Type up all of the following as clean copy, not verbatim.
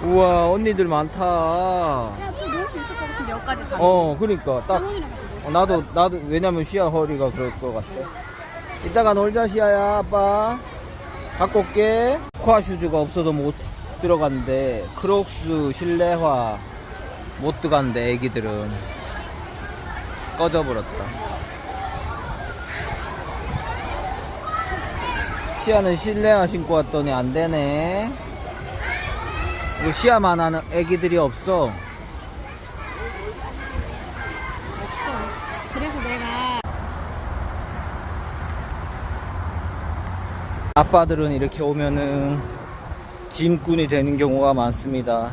우와, 언니들 많다. 야, 또 놀 수 있을 것 같은데, 여기까지 가면. 그러니까 딱 할머니랑 같이 놀 수 나도 왜냐면 시아 허리가 그럴 것 같아. 이따가 놀자 시아야. 아빠 갖고 올게. 코아 슈즈가 없어서 못 들어간대. 크록스 실내화 못 들어간대. 애기들은 꺼져버렸다. 시아는 실내화 신고 왔더니 안 되네. 이거 시아만 하는 애기들이 없어. 그래서 내가. 아빠들은 이렇게 오면은 짐꾼이 되는 경우가 많습니다.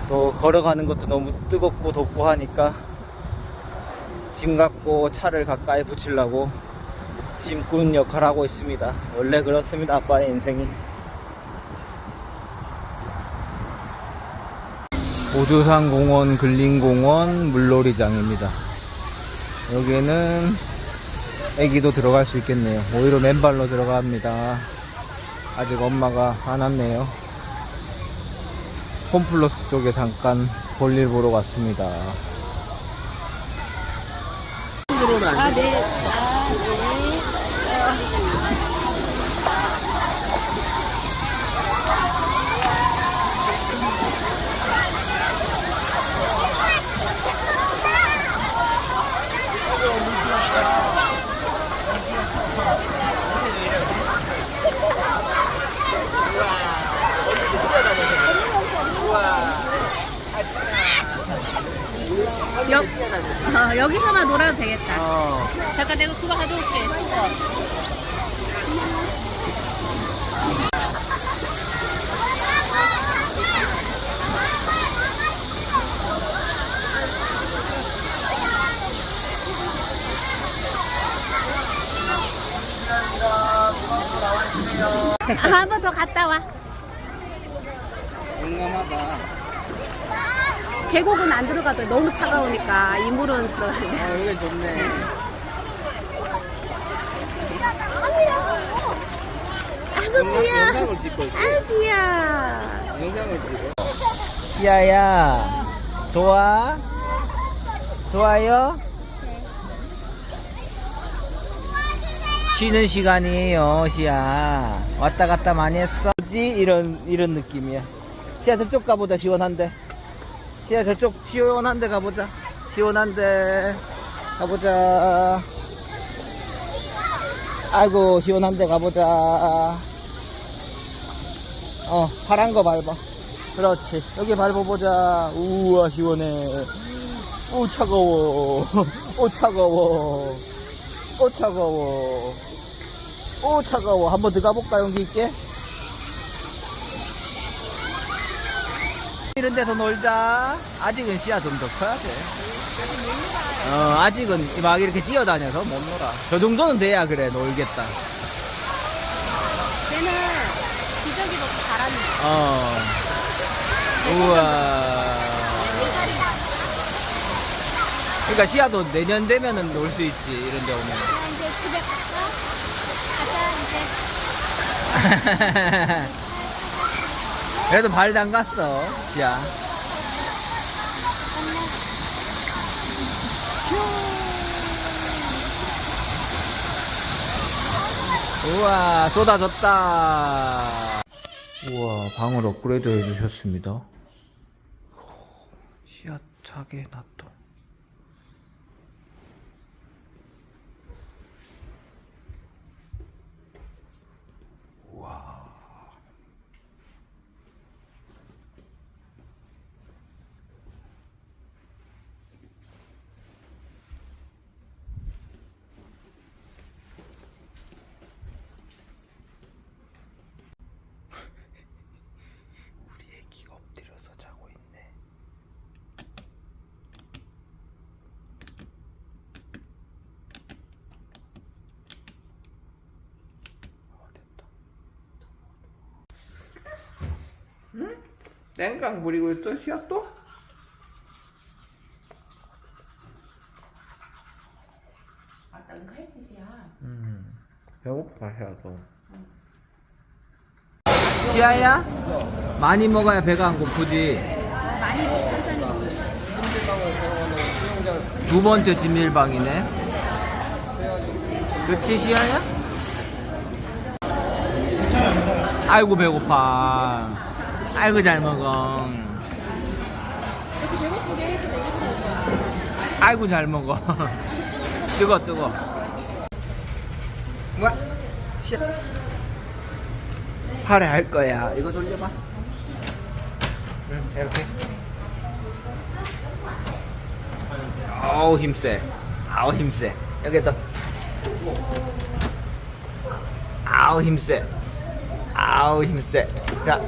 또 걸어가는 것도 너무 뜨겁고 덥고 하니까 짐 갖고 차를 가까이 붙이려고 짐꾼 역할을 하고 있습니다. 원래 그렇습니다. 아빠의 인생이. 오조산 공원 근린공원 물놀이장입니다. 여기에는 애기도 들어갈 수 있겠네요. 오히려 맨발로 들어갑니다. 아직 엄마가 안 왔네요. 홈플러스 쪽에 잠깐 볼일 보러 갔습니다. 아, 네. 여기서만 놀아도 되겠다. 잠깐 내가 그거 가져올게. 한 번 더 갔다 와. 용감하다. 계곡은 안 들어가도 너무 차가우니까 이물은 들어가야 돼. 여기 좋네. 아이고 귀여워. 영상을 찍고 있어. 아이고 귀여워. 영상을 찍어. 시아야, 좋아? 좋아요? 쉬는 시간이에요, 시아. 왔다 갔다 많이 했어? 뭐지? 이런 느낌이야. 시아 저쪽 가보자, 시원한데. 시아 저쪽 시원한데 가보자. 시원한데 가보자. 아이고, 시원한데 가보자. 파란 거 밟아. 그렇지. 여기 밟아보자. 우와, 시원해. 오, 차가워. 오, 차가워. 오, 차가워. 오, 차가워. 한번 들어가 볼까, 용기 있게? 이런 데서 놀자. 아직은 시야 좀 더 커야 돼. 아직은 막 이렇게 뛰어다녀서 못 놀아. 저 정도는 돼야 그래, 놀겠다. 쟤는 기저귀 넣고 잘하는 우와. 그러니까 시야도 내년 되면은 놀 수 있지, 이런 데 오면. 이제 집에 가자, 이제. 그래도 발 담갔어, 시야. 우와, 쏟아졌다. 우와, 방을 업그레이드 해주셨습니다. 시야 차게 놨다. 우와. 우리 애기가 엎드려서 자고 있네. 됐다. 응? 땡깡 부리고 있어, 시야 또? 배고파, 시야도. 시야야? 많이 먹어야 배가 안 고프지. 많이 천천히 먹어. 두 번째 찜질방이네. 그치, 시아야? 아이고, 배고파. 아이고, 잘 먹어. 아이고, 잘 먹어. 뜨거. 와, 시아. 팔에 할 거야. 이거 돌려봐. 응, 이렇게. 아우, 힘세. 아우, 힘세. 여기 또. 아우, 힘세. 아우, 힘세. 자.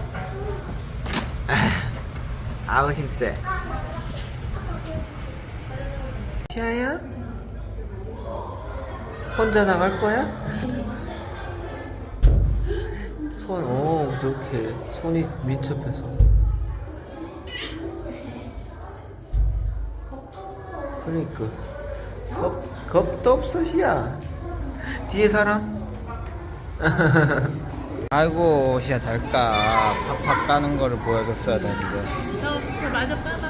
아우, 힘세. 시아야? 혼자 나갈 거야? 그렇게. 손이 민첩해서. 그러니까. 겁도 없어, 시야. 뒤에 사람? 아이고, 시야 잘까. 팍팍 까는 거를 보여줬어야 되는데. 그 맞아 빠다.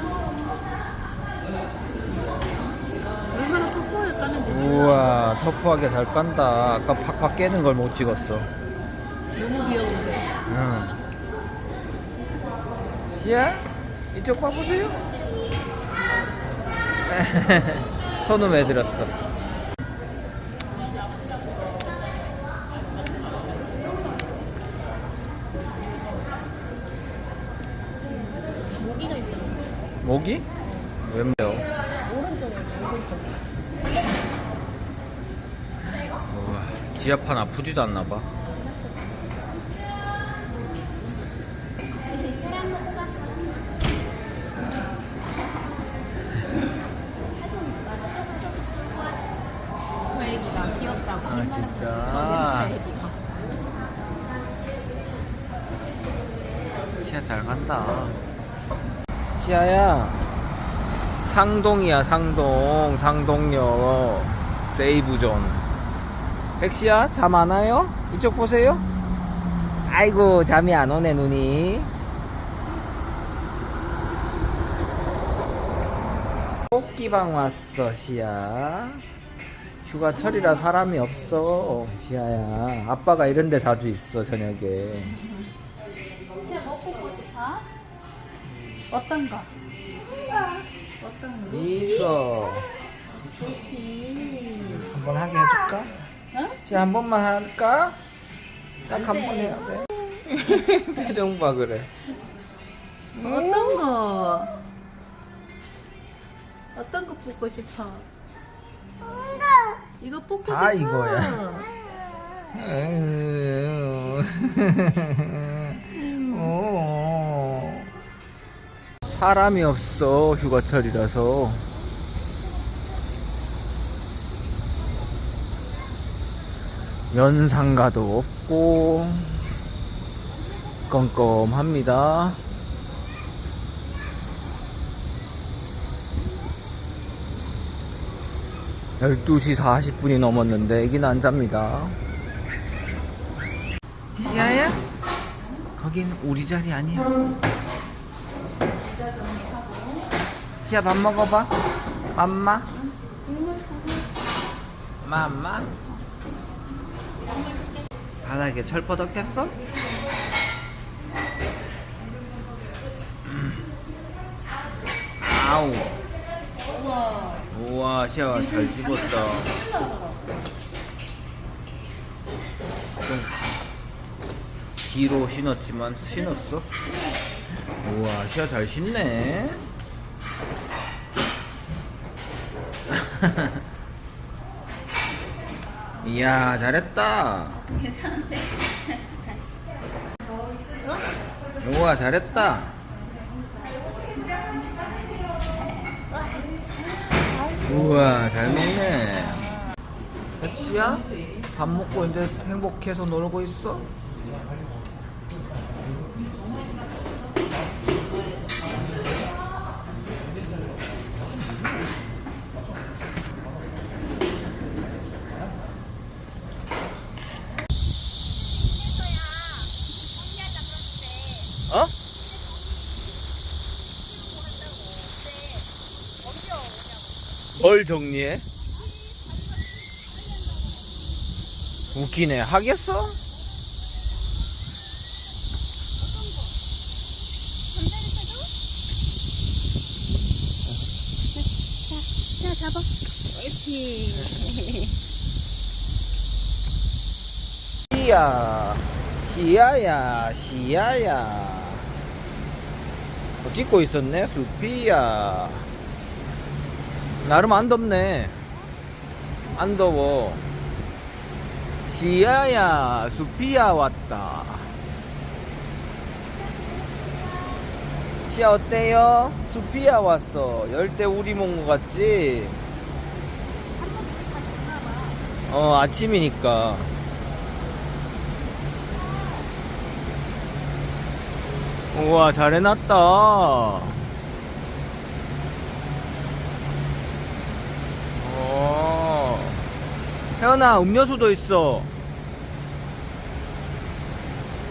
얼마나 터프하게 까는데. 우와, 터프하게 잘 깐다. 아까 팍팍 깨는 걸 못 찍었어. 너무 귀여운데. 응. 시야? 이쪽 봐보세요. 손은 왜 들었어? 모기가 있어. 모기? 왜 매워? 우와, 지하판 아프지도 않나 봐. 저 애기가 귀엽다고. 아, 진짜. 저기 애기가. 시야 잘 간다. 시야야, 상동이야, 상동역 세이브존. 백시야, 잠 안 와요? 이쪽 보세요. 아이고, 잠이 안 오네, 눈이. 꽃기방 왔어, 시야. 휴가철이라 사람이 없어, 시야야. 아빠가 이런데 자주 있어, 저녁에. 진짜 뭐 뽑고 싶어? 어떤 거? 어떤 거? 이거 한번 하게 해줄까? 응? 시야 한 번만 할까? 딱 한 번 해야 돼. 표정 봐, 그래. 어떤 거? 어떤 거 뽑고 싶어? 이거 뽑고 싶어? 다 이거야. 사람이 없어, 휴가철이라서. 연상가도 없고 껌껌합니다. (12시 40분이) 넘었는데 애기는 안 잡니다. 시아야? 거긴 우리 자리 아니야. 시아, 밥 먹어봐. 맘마. 맘마. 바닥에 철퍼덕했어? 아우. 우와, 시아가 잘 집었다. 좀 뒤로 신었지만 신었어. 우와, 시아 잘 신네. 이야, 잘했다. 괜찮은데? 우와, 잘했다. 우와, 잘 먹네. 백지야? 밥 먹고 이제 행복해서 놀고 있어? 어? 뭘 정리해? 웃기네. 하겠어? 자, 잡아. 옳지. 시야, 시야야, 시야야. 찍고 있었네, 수피야. 나름 안 덥네. 안 더워. 시야야, 수피야 왔다. 시야 어때요? 수피야 왔어. 열대 우리 몽고 같지? 아침이니까. 우와, 잘 해놨다. 혜연아, 음료수도 있어.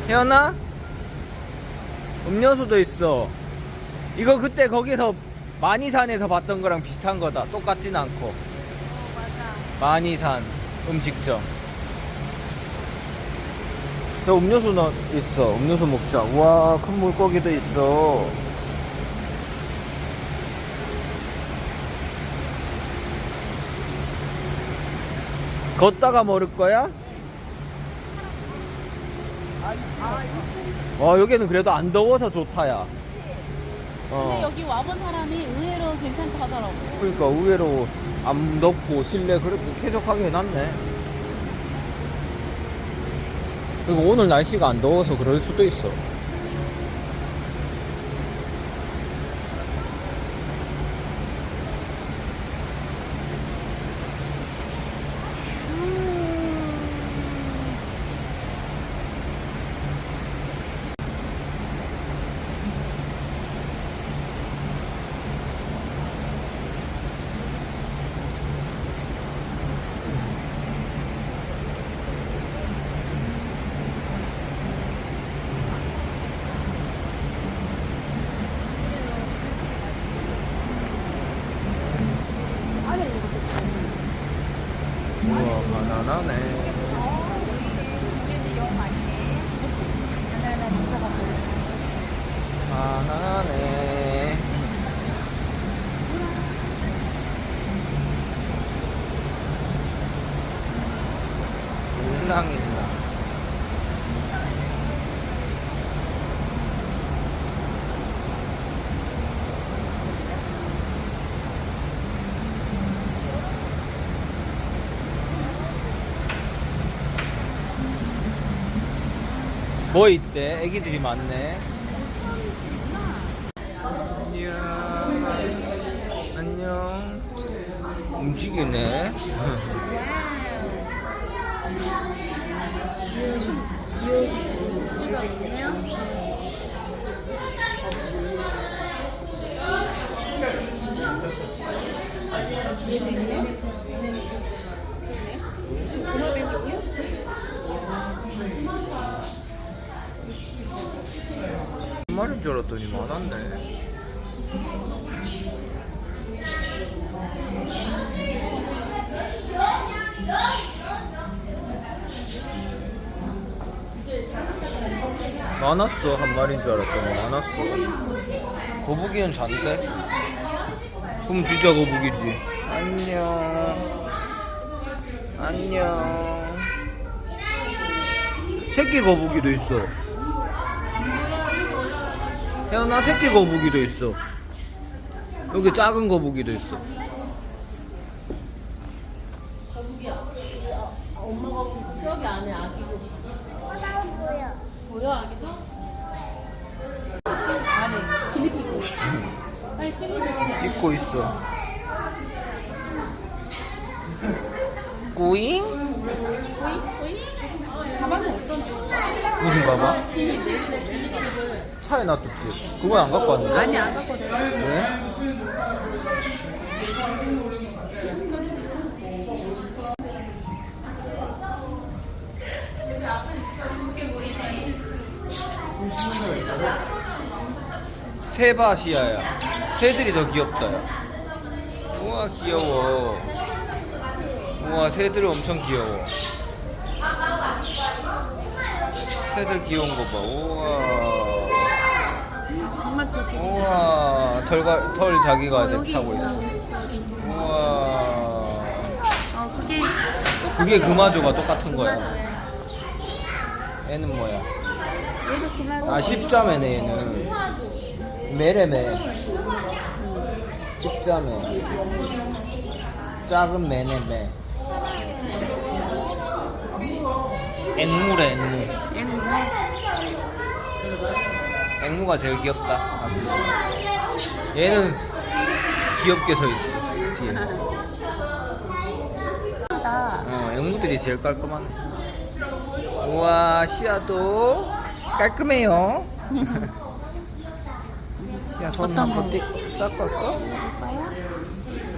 혜연아? 음료수도 있어. 이거 그때 거기서 마니산에서 봤던 거랑 비슷한 거다. 똑같진 않고. 맞아. 마니산 음식점. 저 음료수는 있어. 음료수 먹자. 우와, 큰 물고기도 있어. 걷다가 먹을 거야? 와, 여기는 그래도 안 더워서 좋다야. 근데 여기 와본 사람이 의외로 괜찮다 하더라고. 그러니까 의외로 안 덥고 실내 그렇게 쾌적하게 해놨네. 그리고 오늘 날씨가 안 더워서 그럴 수도 있어. 우와, 바나나네. 바나나네. 울랑 있나? 뭐 있대? 애기들이 많네. 안녕. 안녕. 움직이네. 찍어 있네요. 얘도 있네. 한 마리인 줄 알았더니 많았네. 많았어. 한 마리인 줄 알았더니 많았어. 거북이는 잔데? 그럼 주자, 거북이지. 안녕. 안녕. 새끼 거북이도 있어. 혜연아, 새끼 거북이도 있어. 여기 작은 거북이도 있어. 엄마 거북이 저기 안에 아기 거북이. 나 뭐야? 보여 아기도? 아니 기니피그. 빨리 찍어줘. 찍고 있어. 꾸잉? 가방은 어떤 거? 무슨 가방? 차에 놔뒀지. 그건 안 갖고 왔는데? 아니 안 갖거든. 왜? 새바시아야. 새들이 더 귀엽다. 야. 우와. 우와 귀여워. 우와 새들 엄청 귀여워. 새들 귀여운 거 봐. 우와. 정말 저기. 우와 털 자기가 여기 타고 있어. 저기. 우와. 그게 그게 금화조가 똑같은 거야. 얘는 뭐야? 얘도 그만. 아 십자매네 얘는. 매래매. 십자매. 작은 매네 매. 앵무래 앵무. 앵무가 제일 귀엽다. 얘는 귀엽게 서 있어 뒤에. 앵무들이 제일 깔끔하네. 우와 시야도 깔끔해요. 시야 손 어떤 한번 거? 띡 닦았어?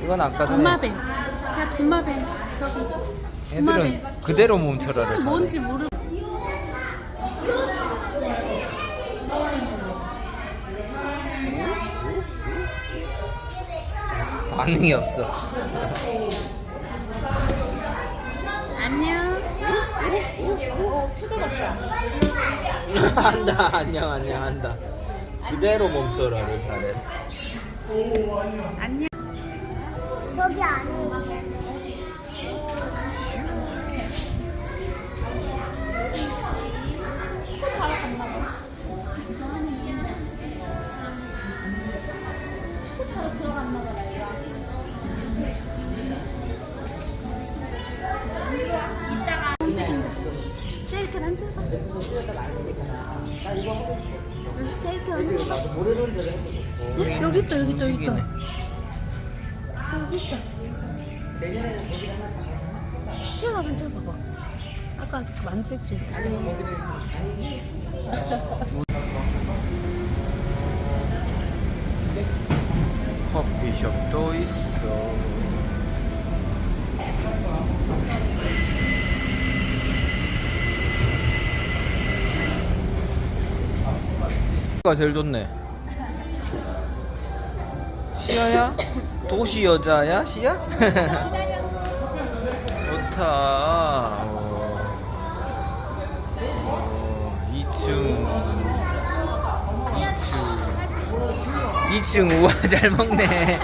이건 아까 전에 도마뱀. 야 도마뱀. 저기. 애들은 그대로 멈춰라를 잘해. 뭔지 모르. 반응이 없어. 안녕. 쳐다봤다. 한다 안녕 한다. 그대로 멈춰라를 잘해. 안녕. 저기 안에 움직인다. 셀카 앉아봐. 셀카 앉아봐. 여기 있다. 저기 있다. 시아가 만져봐봐. 아까 만질 수 있어. 커피숍도 있어. 가 제일 좋네. 시야야? 도시 여자야? 시야? 좋다. 2층. 2층 우와 잘 먹네.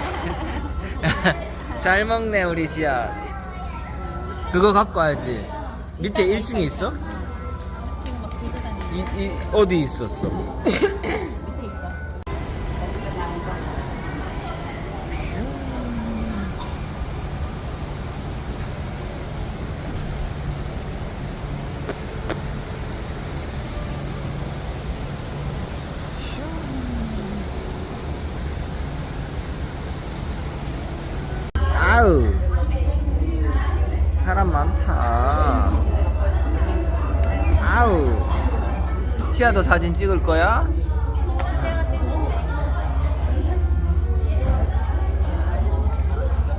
잘 먹네 우리 시야. 그거 갖고 와야지. 밑에 1층에 있어? 어디 있었어? 아우 사람 많다. 아우 시아도 사진 찍을 거야?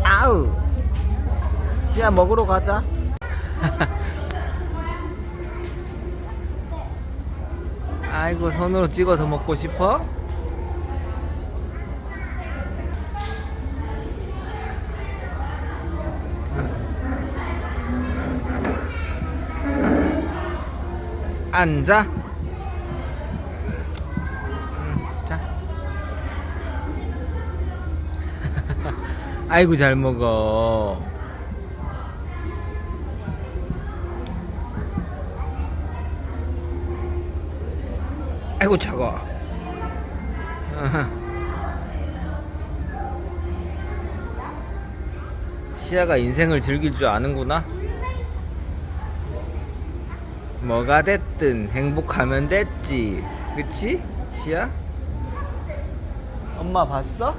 아우 시아 먹으러 가자. 아이고 손으로 찍어서 먹고 싶어? 앉아. 자. 아이고 잘 먹어. 아이고 차가. 시아가 인생을 즐길 줄 아는구나. 뭐가 됐든 행복하면 됐지. 그치? 시야? 엄마 봤어?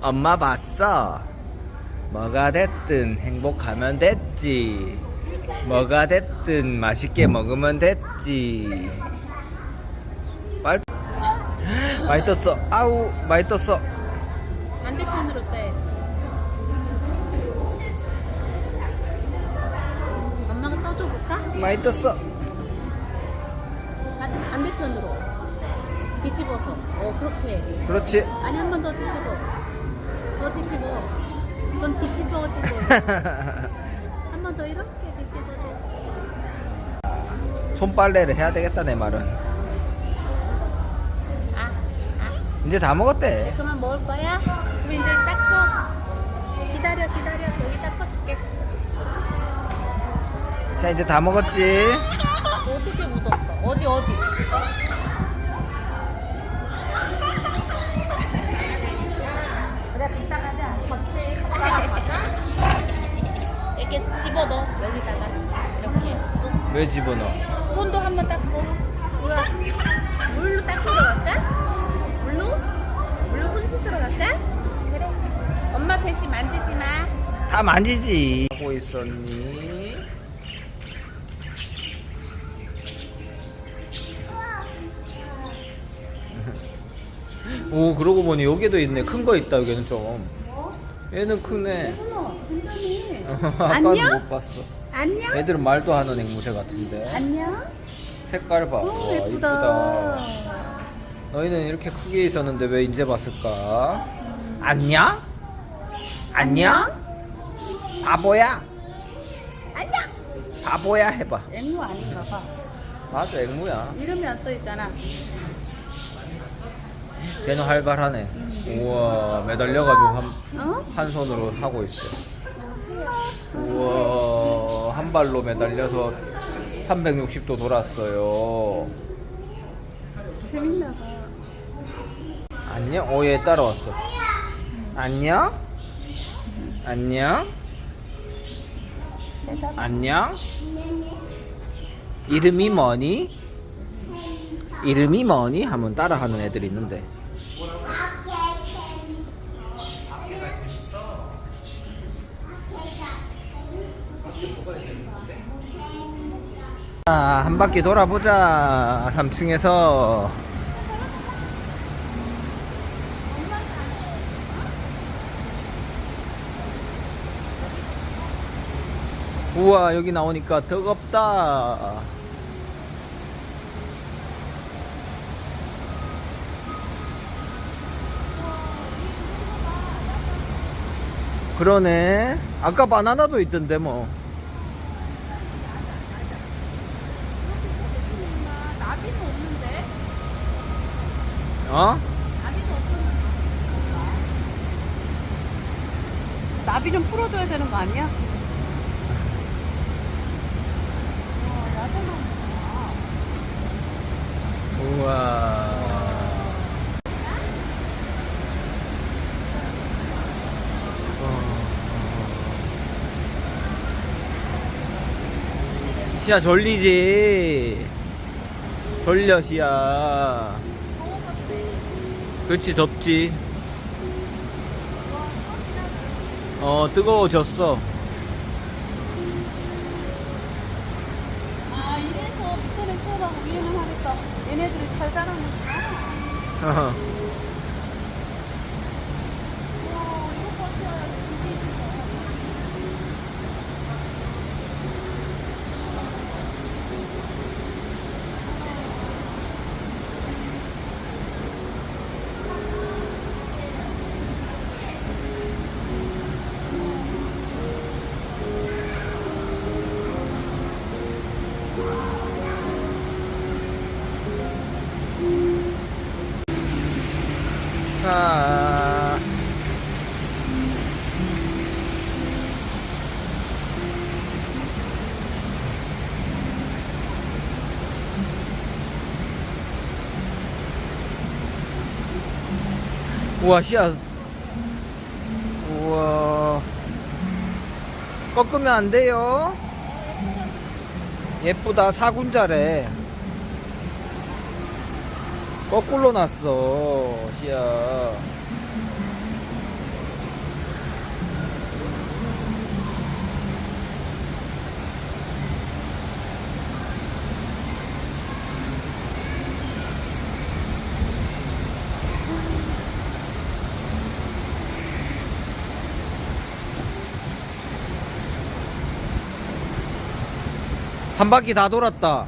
엄마 봤어? 뭐가 됐든 행복하면 됐지. 뭐가 됐든 맛있게 먹으면 됐지. 많이 떴어. 아우 많이 떴어. 반대편으로 떠야지. 엄마가 떠줘 볼까? 많이 떴어. 반대편으로 뒤집어서. 그렇게. 그렇지. 아니 한 번 더 뒤집어. 더 뒤집어. 이건 뒤집어지고. 한 번 더 이렇게 뒤집어져. 손빨래를 해야 되겠다 내 말은. 아, 이제 다 먹었대. 그만 먹을 거야? 그럼 이제 닦고. 기다려. 여기 닦아줄게. 자 이제 다 먹었지. 어떻게 묻었어? 어디? 그래, 갔다 가자. 같이 갔다 가자. 이렇게 집어넣어. 여기다가 이렇게 쏙. 왜 집어넣어? 손도 한번 닦고. 우와. 물로 닦으러 갈까? 물로 손 씻으러 갈까? 그래. 엄마 대신 만지지 마. 다 만지지. 하고 있었니? 오 그러고 보니 여기도 있네. 큰 거 있다 여기는 좀. 얘는 크네. 굉장히. 아까는 안녕? 못 봤어. 안녕? 애들은 말도 하는 앵무새 같은데. 안녕? 색깔 봐. 와 이쁘다. 너희는 이렇게 크게 있었는데 왜 이제 봤을까? 안녕? 안녕? 바보야? 안녕. 바보야 해봐. 앵무 아닌가 봐. 맞아 앵무야. 이름이 안 써 있잖아. 쟤는 활발하네. 우와 매달려가지고 어? 한 손으로 하고 있어. 우와 한 발로 매달려서 360도 돌았어요. 재밌나 봐. 안녕? 오 얘 따라왔어. 안녕? 안녕? 안녕? 이름이 뭐니? 이름이 뭐니? 하면 따라하는 애들이 있는데. 한 바퀴 돌아보자. 3층에서. 우와 여기 나오니까 뜨겁다. 그러네. 아까 바나나도 있던데 뭐. 나비는 없는데? 어? 나비는 없는데? 나비 좀 풀어줘야 되는 거 아니야? 우와. 시야 졸리지. 졸려 시야. 그렇지 덥지. 뜨거워졌어. 아, 이래서 밑에는 시원하고 위에는 하니까 얘네들이 잘 자라는구나. 아. 우와 씨앗. 우와 꺾으면 안 돼요. 예쁘다. 사군자래. 거꾸로 났어 씨앗. 한 바퀴 다 돌았다.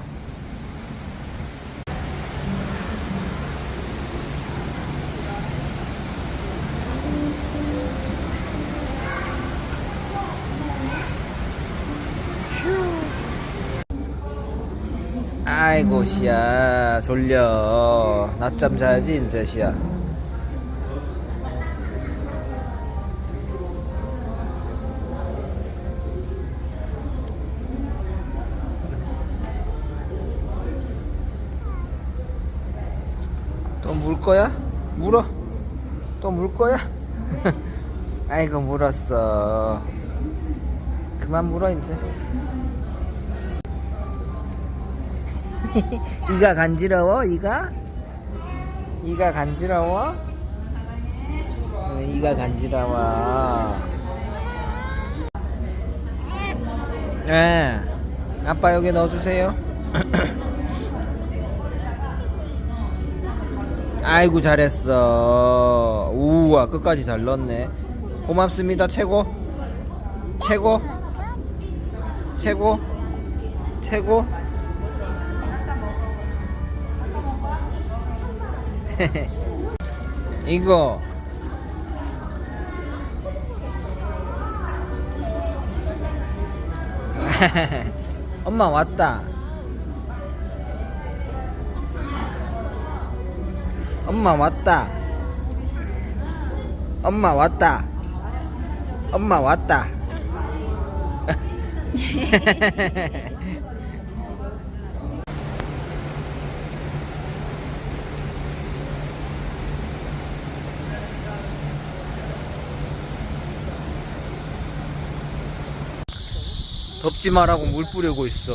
아이고 시야 졸려. 낮잠 자야지 이제 시야. 또 물 거야? 물어. 또 물 거야? 아이고 물었어. 그만 물어 이제. 이가 간지러워? 이가? 이가 간지러워? 이가 간지러워. 네. 아빠 여기 넣어주세요. 아이고 잘했어. 우와 끝까지 잘 넣었네. 고맙습니다. 최고 최고 최고 최고. 이거 엄마 왔다. 엄마 왔다. 엄마 왔다. 엄마 왔다. 덥지 말라고 물 뿌리고 있어.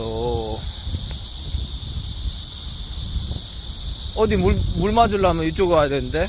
어디 물 맞으려면 이쪽 와야 되는데.